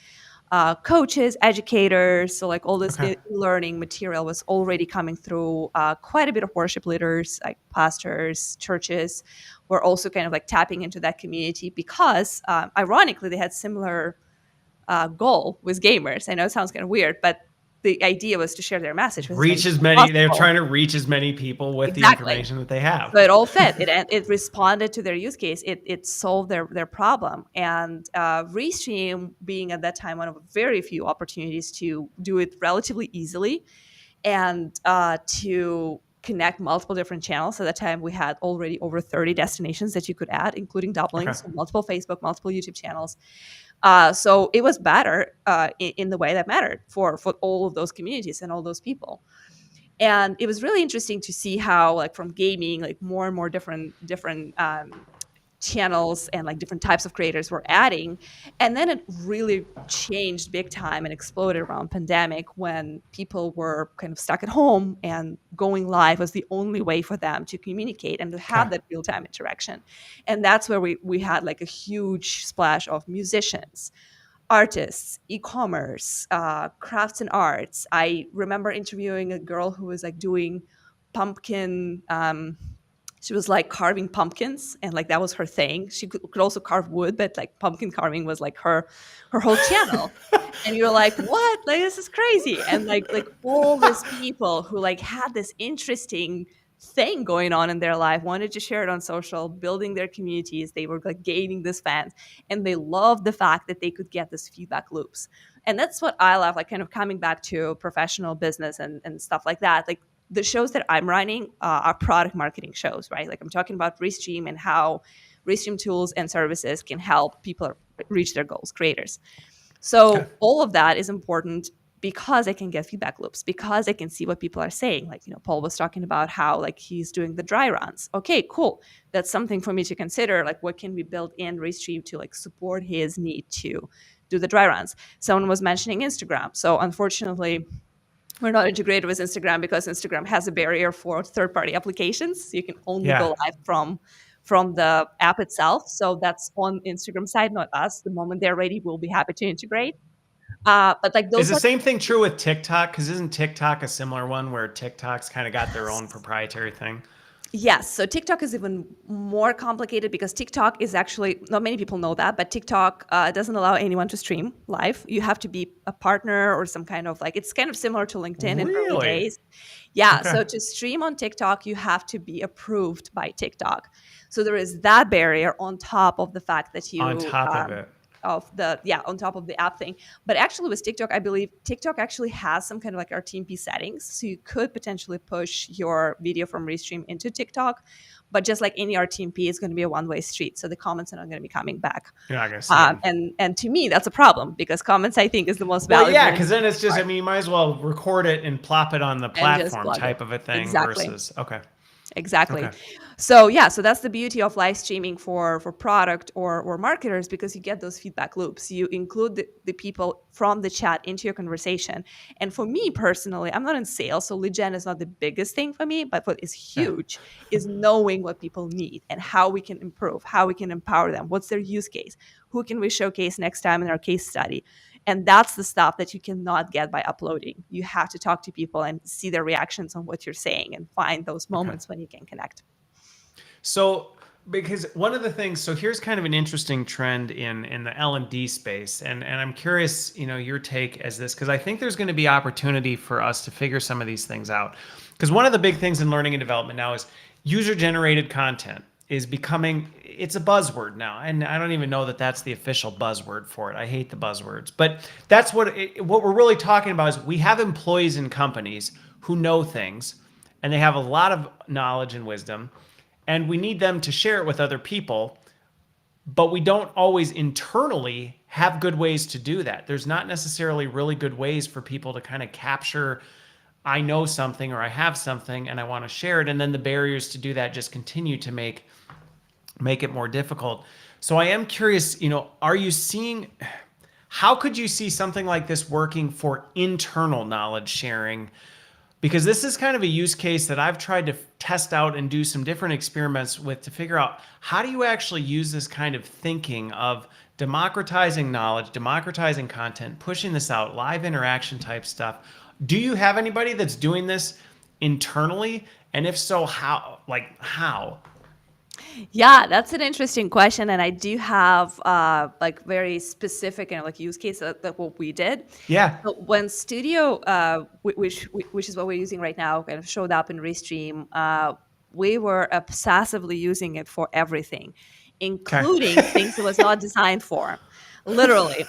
coaches, educators. So like all this Okay. learning material was already coming through. Quite a bit of worship leaders, like pastors, churches, were also kind of like tapping into that community, because ironically they had similar goal with gamers. I know it sounds kind of weird, but the idea was to share their message with Reach as many many, they're possible. trying to reach as many people with the Exactly. information that they have. So it all fit. It responded to their use case. It solved their problem. And Restream, being at that time one of very few opportunities to do it relatively easily and to connect multiple different channels. At that time, we had already over 30 destinations that you could add, including Okay. doublings, so multiple Facebook, multiple YouTube channels. So it was better in the way that mattered for all of those communities and all those people. And it was really interesting to see how, like, from gaming, like more and more different channels and like different types of creators were adding. And then it really changed big time and exploded around pandemic, when people were kind of stuck at home and going live was the only way for them to communicate and to have Okay. that real-time interaction. And that's where we had like a huge splash of musicians, artists, e-commerce, crafts and arts. I remember interviewing a girl who was like doing pumpkin. She was like carving pumpkins, and like that was her thing. She could also carve wood, but like pumpkin carving was like her whole channel. And you're like, what? Like, this is crazy. And like all these people who like had this interesting thing going on in their life, wanted to share it on social, building their communities. They were like gaining this fans, and they loved the fact that they could get this feedback loops. And that's what I love, like kind of coming back to professional business and stuff like that. Like, the shows that I'm running are product marketing shows, right? Like, I'm talking about Restream and how Restream tools and services can help people reach their goals, creators. Okay. So all of that is important because I can get feedback loops, because I can see what people are saying. Like, Paul was talking about how like he's doing the dry runs. Okay, cool. That's something for me to consider. Like, what can we build in Restream to like support his need to do the dry runs? Someone was mentioning Instagram. So unfortunately, we're not integrated with Instagram because Instagram has a barrier for third-party applications. So you can only Yeah. go live from the app itself. So that's on Instagram side, not us. The moment they're ready, we'll be happy to integrate. But like Is those the are. same thing true with TikTok? Because isn't TikTok a similar one where TikTok's kind of got their own proprietary thing? Yes. So TikTok is even more complicated because TikTok is actually, not many people know that, but TikTok doesn't allow anyone to stream live. You have to be a partner or some kind of like, it's kind of similar to LinkedIn in early Really? days. Yeah. Okay. So to stream on TikTok, you have to be approved by TikTok. So there is that barrier on top of the fact that On you, top of it. on top of the app thing. But actually with TikTok, I believe TikTok actually has some kind of like RTMP settings. So you could potentially push your video from Restream into TikTok. But just like any RTMP, it's going to be a one-way street. So the comments are not going to be coming back. You're not going to see them. And to me, that's a problem because comments, I think, is the most Well, valuable yeah, because then it's just, I part, mean, you might as well record it and plop it on the and just platform plug it. type of a thing Exactly. versus, okay. Exactly. Okay. So yeah, so that's the beauty of live streaming for product or marketers, because you get those feedback loops. You include the people from the chat into your conversation. And for me personally, I'm not in sales, so lead gen is not the biggest thing for me, but what is Yeah. huge is knowing what people need and how we can improve, how we can empower them, what's their use case, who can we showcase next time in our case study. And that's the stuff that you cannot get by uploading. You have to talk to people and see their reactions on what you're saying and find those moments when you can connect. So, because one of the things, so here's kind of an interesting trend in the L&D space, and I'm curious, your take as this, because I think there's going to be opportunity for us to figure some of these things out. Because one of the big things in learning and development now is user-generated content is becoming, it's a buzzword now, and I don't even know that that's the official buzzword for it. I hate the buzzwords, but that's what we're really talking about is we have employees in companies who know things, and they have a lot of knowledge and wisdom, and we need them to share it with other people, but we don't always internally have good ways to do that. There's not necessarily really good ways for people to kind of capture, I know something or I have something and I want to share it, and then the barriers to do that just continue to make it more difficult. So I am curious, are you seeing, how could you see something like this working for internal knowledge sharing? Because this is kind of a use case that I've tried to test out and do some different experiments with to figure out how do you actually use this kind of thinking of democratizing knowledge, democratizing content, pushing this out, live interaction type stuff. Do you have anybody that's doing this internally? And if so, how? Yeah, that's an interesting question, and I do have like very specific and like use case that what we did. Yeah. So when Studio, which is what we're using right now, kind of showed up in Restream, we were obsessively using it for everything, Okay. including things it was not designed for. Literally,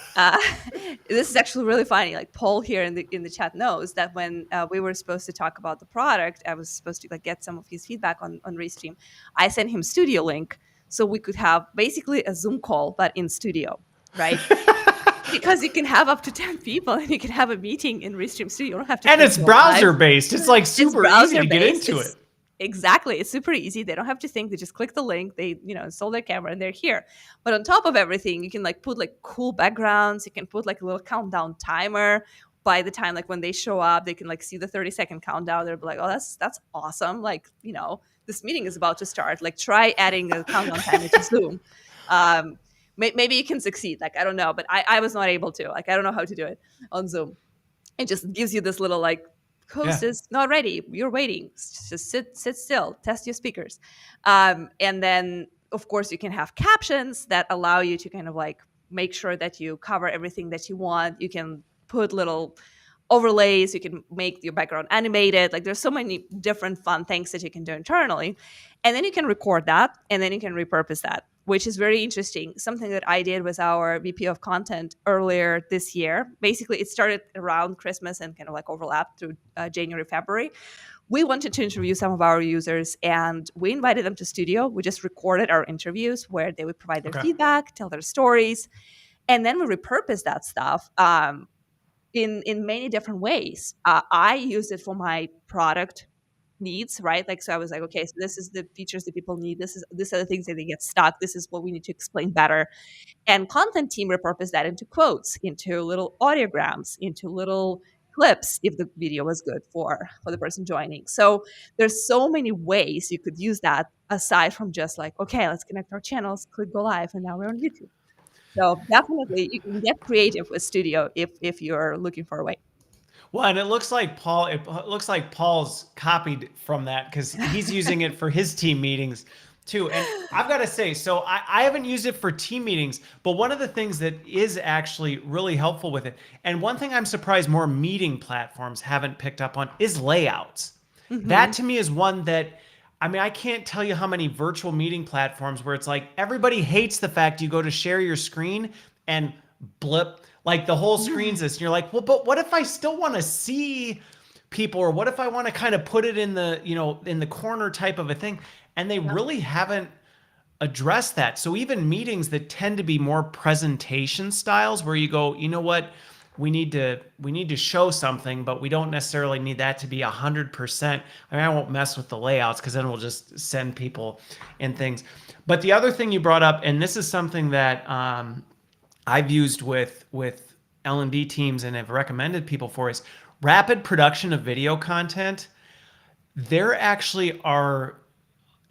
this is actually really funny. Like Paul here in the chat knows that when we were supposed to talk about the product, I was supposed to like get some of his feedback on Restream. I sent him Studio link so we could have basically a Zoom call, but in Studio, right? Because you can have up to 10 people and you can have a meeting in Restream Studio. You don't have to And click it's go live. browser based. It's like It's super easy browser to get based. into it. Exactly. It's super easy. They don't have to think. They just click the link. They, install their camera and they're here. But on top of everything, you can like put like cool backgrounds. You can put like a little countdown timer. By the time like when they show up, they can like see the 30-second countdown. They'll be like, oh, that's awesome. Like, this meeting is about to start. Like try adding a countdown timer to Zoom. Maybe you can succeed. Like, I don't know, but I was not able to. Like, I don't know how to do it on Zoom. It just gives you this little like, host Yeah. is not ready. You're waiting. Just sit still. Test your speakers, and then of course you can have captions that allow you to kind of like make sure that you cover everything that you want. You can put little overlays. You can make your background animated. Like there's so many different fun things that you can do internally, and then you can record that, and then you can repurpose that, which is very interesting. Something that I did with our VP of content earlier this year. Basically, it started around Christmas and kind of like overlapped through January, February. We wanted to interview some of our users and we invited them to studio. We just recorded our interviews where they would provide their Okay. feedback, tell their stories, and then we repurposed that stuff in many different ways. I use it for my product needs, right? Like, so I was like, okay, so this is the features that people need. These are the things that they get stuck. This is what we need to explain better. And content team repurposed that into quotes, into little audiograms, into little clips if the video was good for the person joining. So there's so many ways you could use that aside from just like, okay, let's connect our channels, click go live, and now we're on YouTube. So definitely you can get creative with Studio if you're looking for a way. Well, and it looks like Paul's copied from that because he's using it for his team meetings too. And I've got to say, so I haven't used it for team meetings, but one of the things that is actually really helpful with it, and one thing I'm surprised more meeting platforms haven't picked up on is layouts. That to me is one that, I mean, I can't tell you how many virtual meeting platforms where it's like everybody hates the fact you go to share your screen and blip, like the whole screen's this, and you're like, well, but what if I still want to see people, or what if I want to kind of put it in the, in the corner type of a thing? And they really haven't addressed that. So even meetings that tend to be more presentation styles where you go, you know what, we need to show something, but we don't necessarily need that to be 100%. I mean, I won't mess with the layouts because then we'll just send people and things. But the other thing you brought up, and this is something that I've used with L&D teams and have recommended people for, is rapid production of video content. There actually are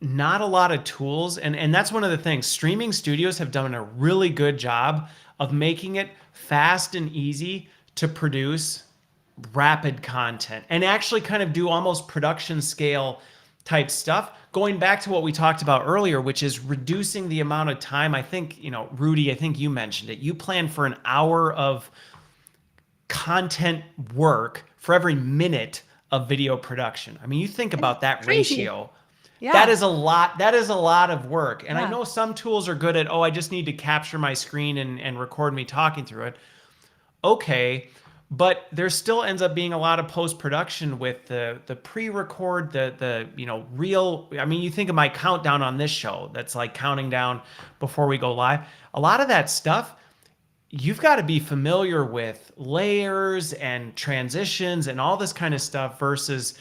not a lot of tools, and that's one of the things. Streaming studios have done a really good job of making it fast and easy to produce rapid content and actually kind of do almost production scale type stuff. Going back to what we talked about earlier, which is reducing the amount of time. I think, Rudy, I think you mentioned it. You plan for an hour of content work for every minute of video production. I mean, you think about that crazy. ratio. Yeah. That is a lot. That is a lot of work. And I Yeah. know some tools are good at, I just need to capture my screen and record me talking through it. Okay. But there still ends up being a lot of post-production with the pre-record, the real. I mean, you think of my countdown on this show that's like counting down before we go live. A lot of that stuff, you've got to be familiar with layers and transitions and all this kind of stuff versus,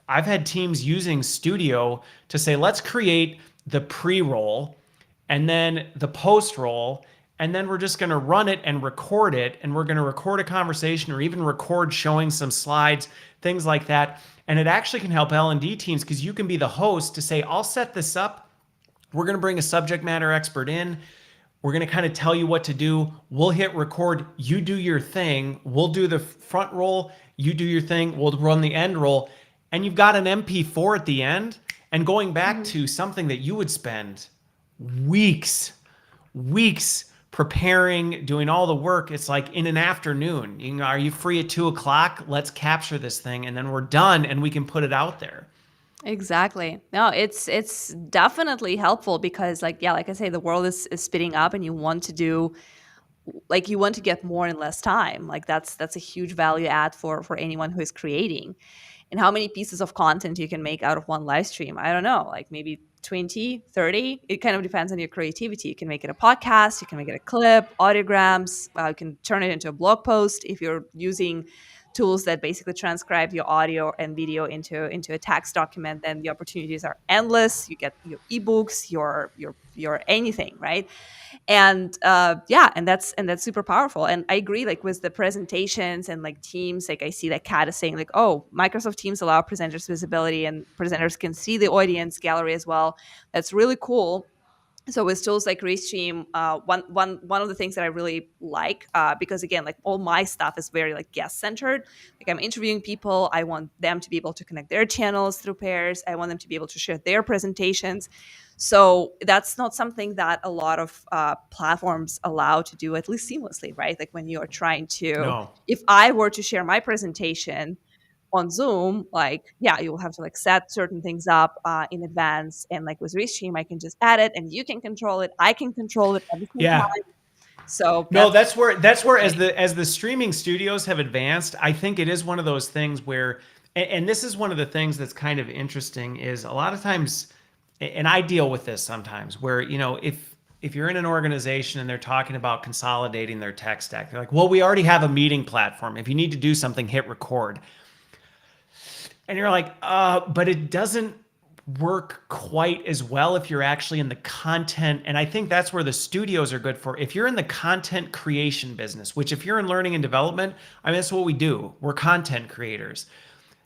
I've had teams using Studio to say, let's create the pre-roll and then the post-roll, and then we're just going to run it and record it, and we're going to record a conversation or even record showing some slides, things like that. And it actually can help L&D teams because you can be the host to say, I'll set this up. We're going to bring a subject matter expert in. We're going to kind of tell you what to do. We'll hit record. You do your thing. We'll do the front roll. You do your thing. We'll run the end roll. And you've got an MP4 at the end. And going back to something that you would spend weeks preparing, doing all the work, it's like in an afternoon. You know, are you free at 2 o'clock? Let's capture this thing, and then we're done, and we can put it out there. Exactly. No, it's definitely helpful because like yeah, like I say, the world is speeding up and you want to do like you want to get more in less time. Like that's a huge value add for anyone who is creating. And how many pieces of content you can make out of one live stream? I don't know, like maybe 20, 30. It kind of depends on your creativity. You can make it a podcast, you can make it a clip, audiograms, you can turn it into a blog post if you're using tools that basically transcribe your audio and video into a text document. Then the opportunities are endless. You get your ebooks, your anything, right? And yeah, and that's super powerful. And I agree, like with the presentations and like Teams, like I see that Kat is saying like, oh, Microsoft Teams allow presenters visibility and presenters can see the audience gallery as well. That's really cool. So with tools like Restream, one of the things that I really like, because again, like all my stuff is very like guest centered. Like I'm interviewing people, I want them to be able to connect their channels through pairs. I want them to be able to share their presentations. So that's not something that a lot of platforms allow to do, at least seamlessly, right? Like when you are trying to, No. if I were to share my presentation on Zoom, like, yeah, you'll have to like set certain things up in advance. And like with Restream, I can just add it and you can control it. I can control it at the same Yeah. time. So No, that's where great. as the streaming studios have advanced, I think it is one of those things where, and this is one of the things that's kind of interesting is a lot of times, and I deal with this sometimes where, you know, if you're in an organization and they're talking about consolidating their tech stack, they're like, well, we already have a meeting platform. If you need to do something, hit record. And you're like, but it doesn't work quite as well if you're actually in the content. And I think that's where the studios are good for. If you're in the content creation business, which if you're in learning and development, I mean, that's what we do. We're content creators.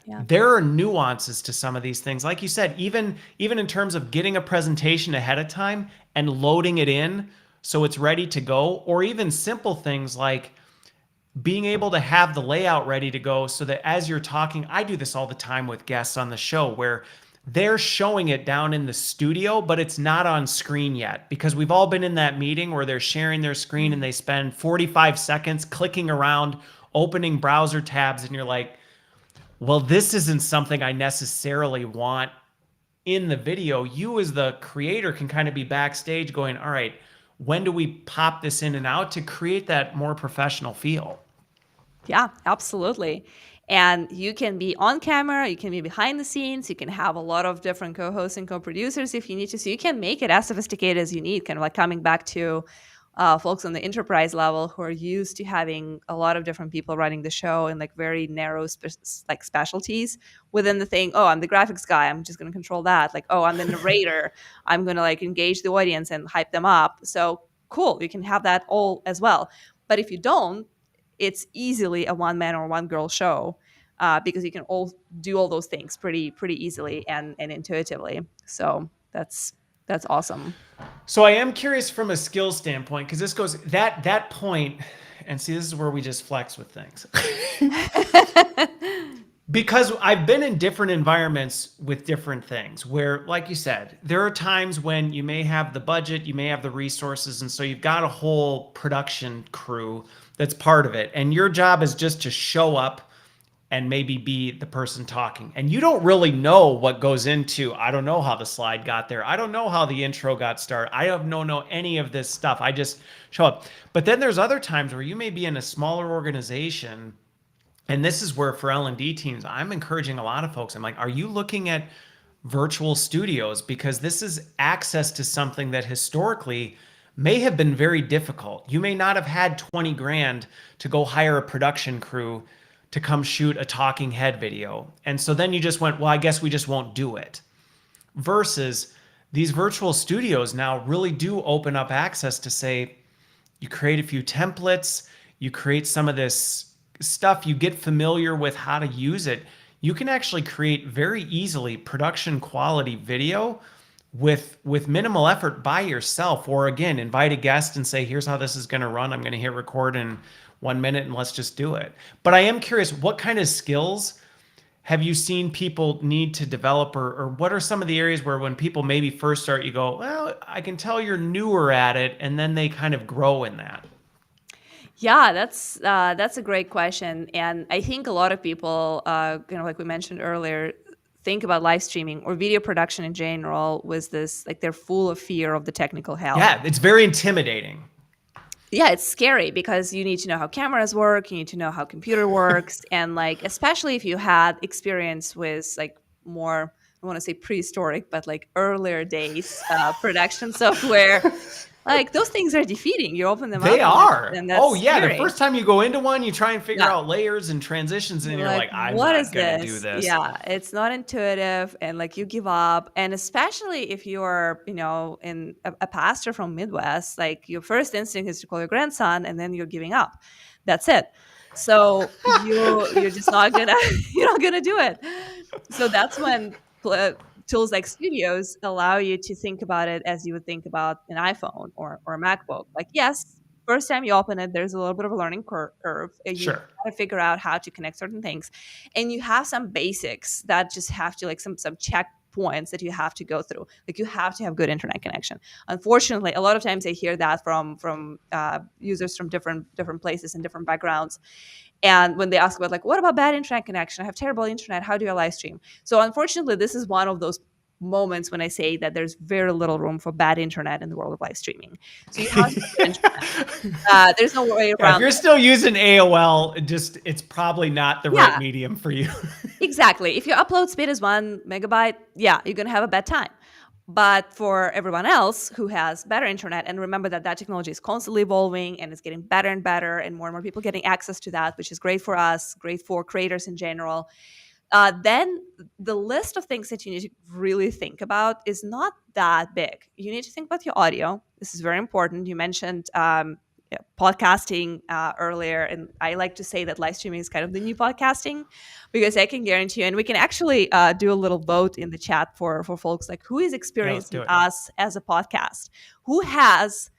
Yeah. There are nuances to some of these things. Like you said, even in terms of getting a presentation ahead of time and loading it in so it's ready to go, or even simple things like being able to have the layout ready to go so that as you're talking, I do this all the time with guests on the show where they're showing it down in the studio, but it's not on screen yet because we've all been in that meeting where they're sharing their screen and they spend 45 seconds clicking around, opening browser tabs, and you're like, well, this isn't something I necessarily want in the video. You as the creator can kind of be backstage going, all right, when do we pop this in and out to create that more professional feel? Yeah, absolutely. And you can be on camera, you can be behind the scenes, you can have a lot of different co-hosts and co-producers if you need to. So you can make it as sophisticated as you need, kind of like coming back to folks on the enterprise level who are used to having a lot of different people running the show and like very narrow like specialties within the thing. Oh, I'm the graphics guy, I'm just going to control that. Like, oh, I'm the narrator, I'm going to like engage the audience and hype them up. So cool, you can have that all as well. But if you don't, it's easily a one man or one girl show because you can all do all those things pretty easily and intuitively. So that's awesome. So I am curious from a skill standpoint, because this goes that point, and see, this is where we just flex with things. Because I've been in different environments with different things where, like you said, there are times when you may have the budget, you may have the resources, and so you've got a whole production crew that's part of it. And your job is just to show up and maybe be the person talking. And you don't really know what goes into, I don't know how the slide got there. I don't know how the intro got started. I have no know any of this stuff. I just show up. But then there's other times where you may be in a smaller organization. And this is where for L&D teams, I'm encouraging a lot of folks. I'm like, are you looking at virtual studios? Because this is access to something that historically may have been very difficult. You may not have had 20 grand to go hire a production crew to come shoot a talking head video. And so then you just went, well, I guess we just won't do it. Versus these virtual studios now really do open up access to say, you create a few templates, you create some of this stuff, you get familiar with how to use it. You can actually create very easily production quality video with minimal effort by yourself, or again, invite a guest and say, here's how this is going to run. I'm going to hit record in 1 minute and let's just do it. But I am curious, what kind of skills have you seen people need to develop, or what are some of the areas where when people maybe first start, you go, well, I can tell you're newer at it, and then they kind of grow in that? Yeah, that's a great question, and I think a lot of people, like we mentioned earlier, think about live streaming or video production in general was this like they're full of fear of the technical help. Yeah, it's very intimidating. Yeah, it's scary because you need to know how cameras work, you need to know how computer works, and like especially if you had experience with like more, I want to say prehistoric, but like earlier days production software, like those things are defeating. You open them They up, are. and Oh that's yeah, the scary. first time you go into one, you try and figure Yeah. out layers and transitions, and You're you're like, like, I'm what is not gonna do this? this. Yeah, it's not intuitive, and like you give up. And especially if you're, in a pastor from Midwest, like your first instinct is to call your grandson, and then you're giving up. That's it. So you're just not gonna you're not gonna do it. So that's when tools like Studios allow you to think about it as you would think about an iPhone or a MacBook. Like, yes, first time you open it, there's a little bit of a learning curve. You Sure. got to figure out how to connect certain things, and you have some basics that just have to like some checkpoints that you have to go through. Like you have to have good internet connection. Unfortunately, a lot of times I hear that from users from different places and different backgrounds. And when they ask about like, what about bad internet connection? I have terrible internet. How do I live stream? So unfortunately, this is one of those moments when I say that there's very little room for bad internet in the world of live streaming. So you have to have good internet. There's no way Yeah, if around you're it. still using AOL, it's probably not the right Yeah, medium for you. exactly. If your upload speed is 1 megabyte, yeah, you're gonna have a bad time. But for everyone else who has better internet, and remember that technology is constantly evolving and it's getting better and more people getting access to that, which is great for us, great for creators in general. Then the list of things that you need to really think about is not that big. You need to think about your audio. This is very important. You mentioned podcasting earlier, and I like to say that live streaming is kind of the new podcasting because I can guarantee you, and we can actually do a little vote in the chat for folks like who is Yeah, let's experiencing do it. us as a podcast, who has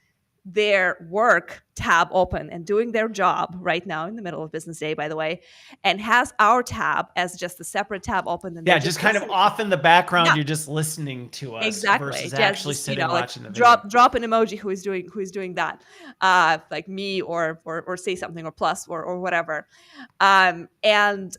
their work tab open and doing their job right now in the middle of business day, by the way, and has our tab as just a separate tab open and they're Yeah, just just kind of listening. off in the background, Yeah, you're just listening to us exactly. versus actually Just sitting like watching the video. drop an emoji who is doing that, like me or say something or plus or whatever, and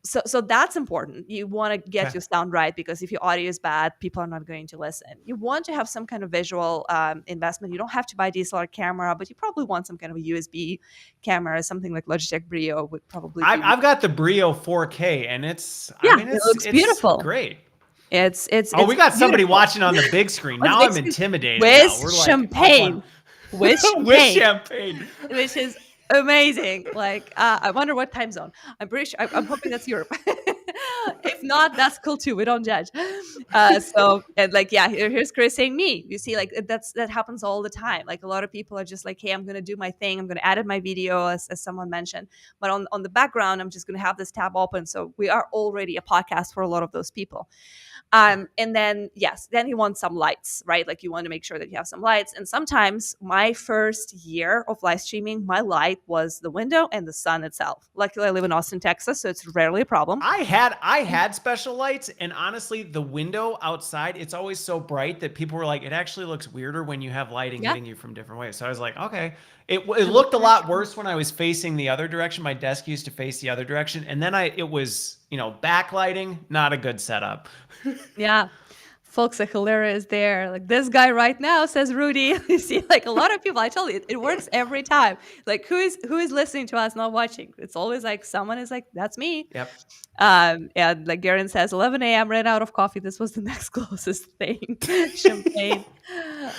so that's important. You want to get Okay. your sound right because if your audio is bad, people are not going to listen. You want to have some kind of visual investment. You don't have to buy a DSLR camera, but you probably want some kind of a USB camera. Something like Logitech Brio would probably be. I've got the Brio 4K, and I Yeah, mean, it looks it's beautiful. great. It's Oh, we got somebody beautiful. watching on the big screen. On the Now big I'm screen intimidated. with Now we're like up on champagne, with with champagne, champagne. which is amazing. Like, I wonder what time zone. I'm pretty sure. I'm hoping that's Europe. If not, that's cool too. We don't judge. So and like, yeah, here's Chris saying me. You see, like that happens all the time. Like a lot of people are just like, hey, I'm gonna do my thing. I'm gonna edit my video, as someone mentioned. But on the background, I'm just gonna have this tab open. So we are already a podcast for a lot of those people. And then, yes, then you want some lights, right? Like you want to make sure that you have some lights. And sometimes my first year of live streaming, my light was the window and the sun itself. Luckily, I live in Austin, Texas, so it's rarely a problem. I had special lights, and honestly, the window outside, it's always so bright that people were like, it actually looks weirder when you have lighting Yeah. hitting you from different ways. So I was like, okay. It looked a lot worse when I was facing the other direction. My desk used to face the other direction, and then it was, backlighting, not a good setup. Yeah. Folks are hilarious there. Like this guy right now says Rudy. You see, like a lot of people, I told you, it works every time. Like who is listening to us, not watching? It's always like someone is like, that's me. Yep. And like Garen says, 11 a.m. ran out of coffee. This was the next closest thing. Champagne.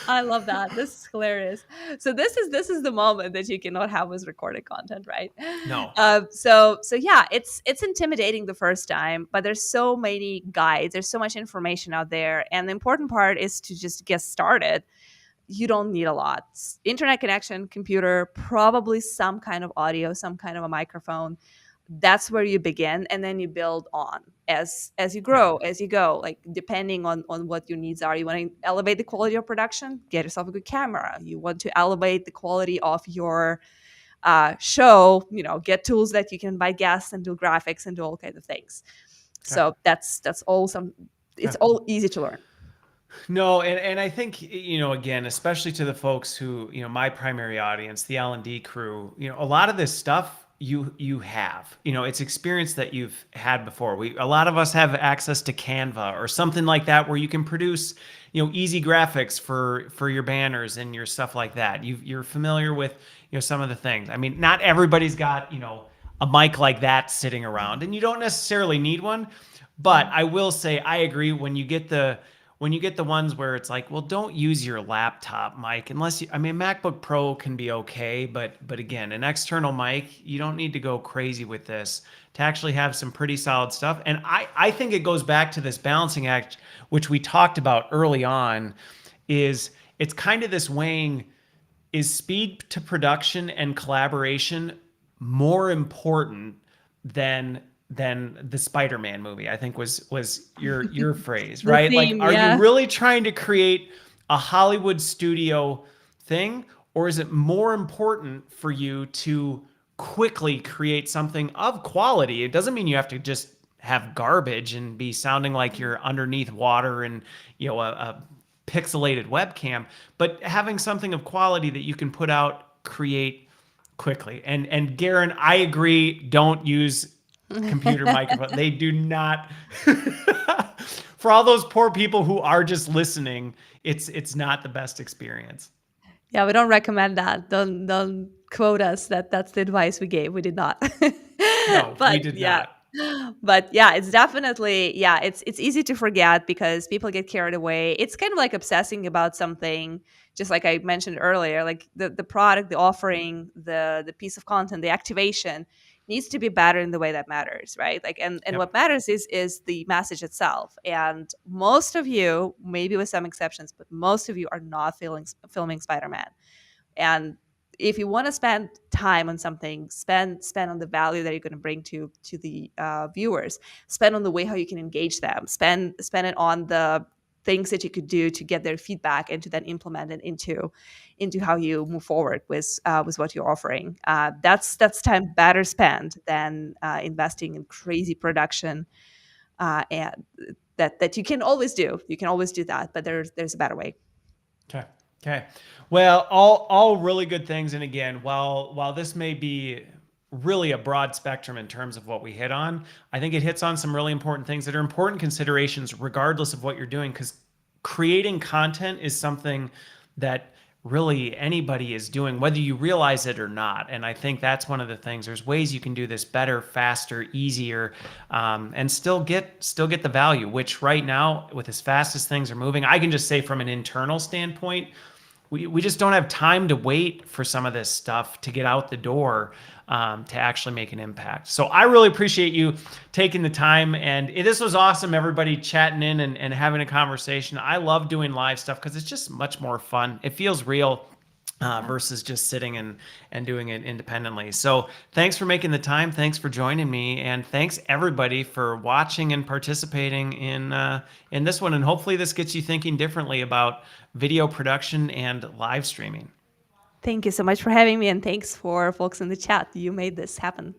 I love that. This is hilarious. So this is the moment that you cannot have with recorded content, right? No. So yeah, it's intimidating the first time, but there's so many guides. There's so much information out there, and the important part is to just get started. You don't need a lot. Internet connection, computer, probably some kind of audio, some kind of a microphone. That's where you begin, and then you build on as you grow, as you go, like depending on what your needs are. You want to elevate the quality of production, get yourself a good camera. You want to elevate the quality of your show, get tools that you can buy guests and do graphics and do all kinds of things. Okay. So that's all it's all easy to learn. No, and I think, again, especially to the folks who, my primary audience, the L&D crew, a lot of this stuff you have, it's experience that you've had before. A lot of us have access to Canva or something like that where you can produce, easy graphics for your banners and your stuff like that. You're familiar with, some of the things. I mean, not everybody's got, a mic like that sitting around, and you don't necessarily need one. But I will say, I agree when you get the ones where it's like, well, don't use your laptop mic unless you, I mean, MacBook Pro can be okay, but again, an external mic, you don't need to go crazy with this to actually have some pretty solid stuff. And I think it goes back to this balancing act, which we talked about early on, is it's kind of this weighing, is speed to production and collaboration more important than the Spider-Man movie, I think was your phrase, right? Like, Theme, are you yeah. really trying to create a Hollywood studio thing, or is it more important for you to quickly create something of quality? It doesn't mean you have to just have garbage and be sounding like you're underneath water and a pixelated webcam, but having something of quality that you can put out, create quickly. And Garen, I agree, don't use computer microphone. They do not. For all those poor people who are just listening, it's not the best experience. Yeah, we don't recommend that. Don't quote us that that's the advice we gave. We did not. No, we But did yeah. not. But yeah, it's definitely, yeah, it's easy to forget because people get carried away. It's kind of like obsessing about something, just like I mentioned earlier, like the product, the offering, the piece of content, the activation needs to be better in the way that matters, right? Like, and Yep. what matters is the message itself. And most of you, maybe with some exceptions, but most of you are not filming Spider-Man. And if you want to spend time on something, spend on the value that you're going to bring to the viewers. Spend on the way how you can engage them. Spend it on the things that you could do to get their feedback and to then implement it into how you move forward with what you're offering. That's time better spent than investing in crazy production, and that you can always do. You can always do that, but there's a better way. Okay. Okay. Well, all really good things. And again, while this may be really a broad spectrum in terms of what we hit on, I think it hits on some really important things that are important considerations regardless of what you're doing, because creating content is something that really anybody is doing, whether you realize it or not. And I think that's one of the things. There's ways you can do this better, faster, easier, and still get the value, which right now, with as fast as things are moving, I can just say from an internal standpoint, we just don't have time to wait for some of this stuff to get out the door, to actually make an impact. So I really appreciate you taking the time, and this was awesome, everybody chatting in and having a conversation. I love doing live stuff because it's just much more fun. It feels real. Versus just sitting and doing it independently. So thanks for making the time. Thanks for joining me. And thanks everybody for watching and participating in this one. And hopefully this gets you thinking differently about video production and live streaming. Thank you so much for having me, and thanks for folks in the chat. You made this happen.